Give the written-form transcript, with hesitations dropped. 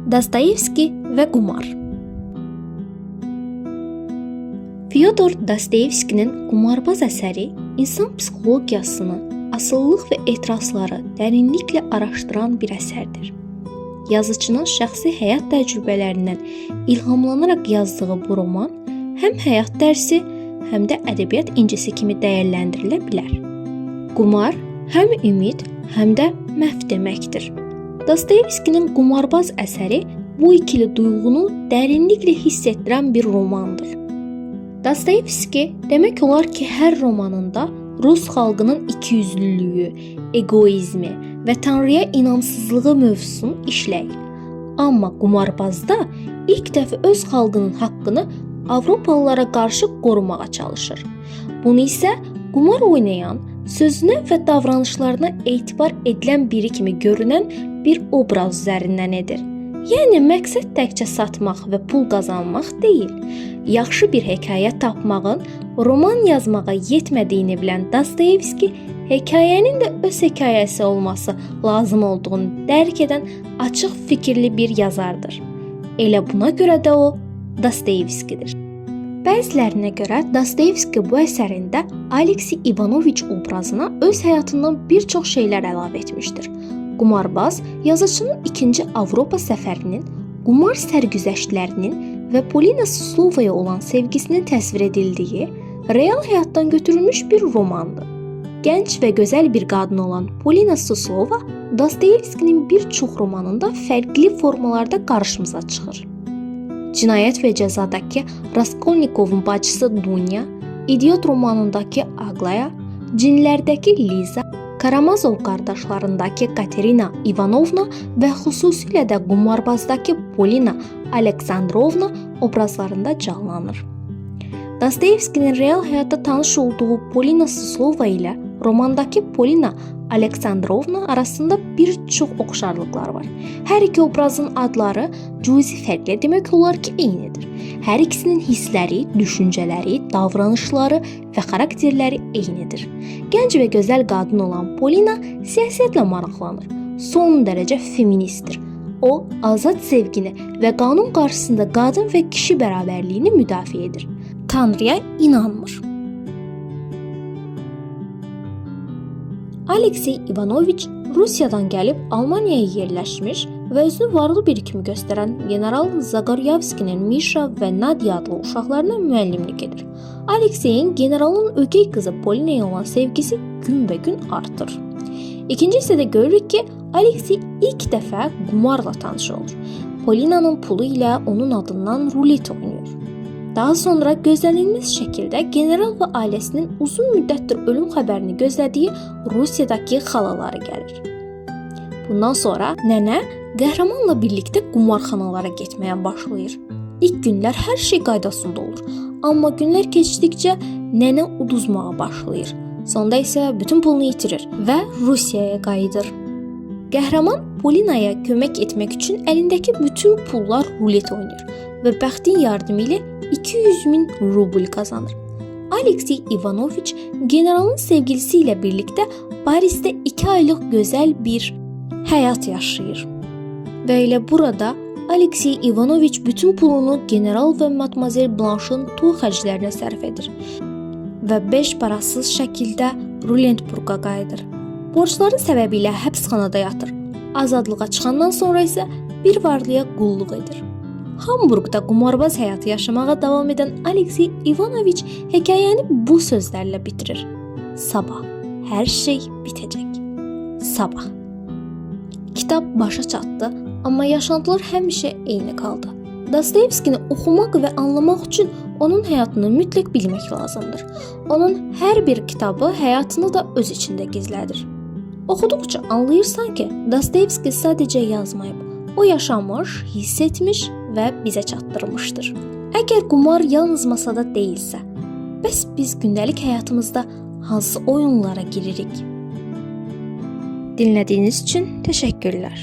Dostoyevski və qumar. Fyodor Dostoyevskinin Qumarbaz əsəri insan psixologiyasını, asıllıq və etirazları dərinliklə araşdıran bir əsərdir. Yazıcının şəxsi həyat təcrübələrindən ilhamlanaraq yazdığı bu roman həm həyat dərsi, həm də ədəbiyyat incisi kimi dəyərləndirilə bilər. Qumar həm ümid, həm də məhv deməkdir. Dostoyevskinin Qumarbaz əsəri bu ikili duyğunu dərinliklə hiss etdirən bir romandır. Dostoyevski demək olar ki, hər romanında Rus xalqının ikiyüzlülüyü, egoizmi və Tanrıya inamsızlığı mövzusunu işləyir. Amma Qumarbazda ilk dəfə öz xalqının haqqını Avropalılara qarşı qorumağa çalışır. Bunu isə qumar oynayan, sözünə və davranışlarına etibar edilən biri kimi görünən bir obraz üzərindən edir. Yəni məqsəd təkcə satmaq və pul qazanmaq deyil. Yaxşı bir hekayə tapmağın roman yazmağa yetmədiyini bilən Dostoyevski hekayənin də öz hekayəsi olması lazım olduğunu dərk edən açıq fikirli bir yazardır. Elə buna görə də o Dostoyevskidir. Bəzilərinə görə Dostoyevski bu əsərində Aleksey Ivanoviç obrazına öz həyatından bir çox şeylər əlavə etmişdir. Qumarbaz yazıcının 2-ci Avropa səfərinin, qumar sərgüzəştlərinin və Polina Suslovaya olan sevgisinin təsvir edildiyi, real həyatdan götürülmüş bir romandır. Gənc və gözəl bir qadın olan Polina Suslova Dostoyevskinin bir çox romanında fərqli formalarda qarşımıza çıxır. Cinayət və Cəzadakı Raskolnikovun bacısı Dunya, İdiot romanındakı Aglaya, Cinlərdəki Liza, Karamazov qardaşlarındakı Katerina Ivanovna və xüsusilə də Qumarbazdakı Polina Aleksandrovna obrazlarında canlanır. Dostoyevskinin real həyatda tanış olduğu Polina Suslova ilə romandakı Polina Aleksandrovna arasında bir çox oxşarlıqlar var. Hər iki obrazın adları cüzi fərqlə demək olar ki, eynidir. Hər ikisinin hissləri, düşüncələri, davranışları və xarakterləri eynidir. Gənc və gözəl qadın olan Polina siyasətlə maraqlanır. Son dərəcə feministdir. O, azad sevgini və qanun qarşısında qadın və kişi bərabərliyini müdafiə edir. Tanrıya inanmır. Aleksey Ivanoviç Rusiyadan gəlib Almaniyaya yerləşmiş və özünü varlı biri kimi göstərən general Zagaryavskinin Misha və Nadia adlı uşaqlarına müəllimlik edir. Alekseyin generalın ögey qızı Polinaya olan sevgisi günbəgün artır. İkinci hissədə görürük ki, Aleksey ilk dəfə qumarla tanış olur. Polinanın pulu ilə onun adından rulet oynayır. Daha sonra gözlənilməz şəkildə general və ailəsinin uzun müddətdir ölüm xəbərini gözlədiyi Rusiyadakı xalaları gəlir. Bundan sonra nənə qəhrəmanla birlikdə qumarxanalara getməyə başlayır. İlk günlər hər şey qaydasında olur. Amma günlər keçdikcə nənə uduzmağa başlayır. Sonda isə bütün pulunu itirir və Rusiyaya qayıdır. Qəhrəman Polinaya kömək etmək üçün əlindəki bütün pullar rulet oynayır və bəxtin yardımı ilə 200.000 rubl qazanır. Aleksey Ivanoviç generalın sevgilisi ilə birlikdə Parisdə 2 aylıq gözəl bir həyat yaşayır. Və elə burada Aleksey Ivanoviç bütün pulunu general və Matmazel Blanche'ın toy xərclərinə sərf edir və 5 parasız şəkildə Ruletburqa qayıdır. Borcları səbəbilə həbsxanada yatır. Azadlığa çıxandan sonra isə bir varlıya qulluq edir. Hamburqda qumarbaz həyatı yaşamağa davam edən Aleksey Ivanoviç hekayəni bu sözlərlə bitirir. Sabah hər şey bitəcək. Sabah. Kitab başa çatdı, amma yaşantılar həmişə eyni qaldı. Dostoyevskini oxumaq və anlamaq üçün onun həyatını mütləq bilmək lazımdır. Onun hər bir kitabı həyatını da öz içində gizlədir. Oxuduqca anlayırsan ki, Dostoyevski sadəcə yazmayıb. O yaşamış, hiss etmiş və bizə çatdırmışdır. Əgər qumar yalnız masada deyilsə, bəs biz gündəlik həyatımızda hansı oyunlara giririk? Dinlədiyiniz üçün təşəkkürlər.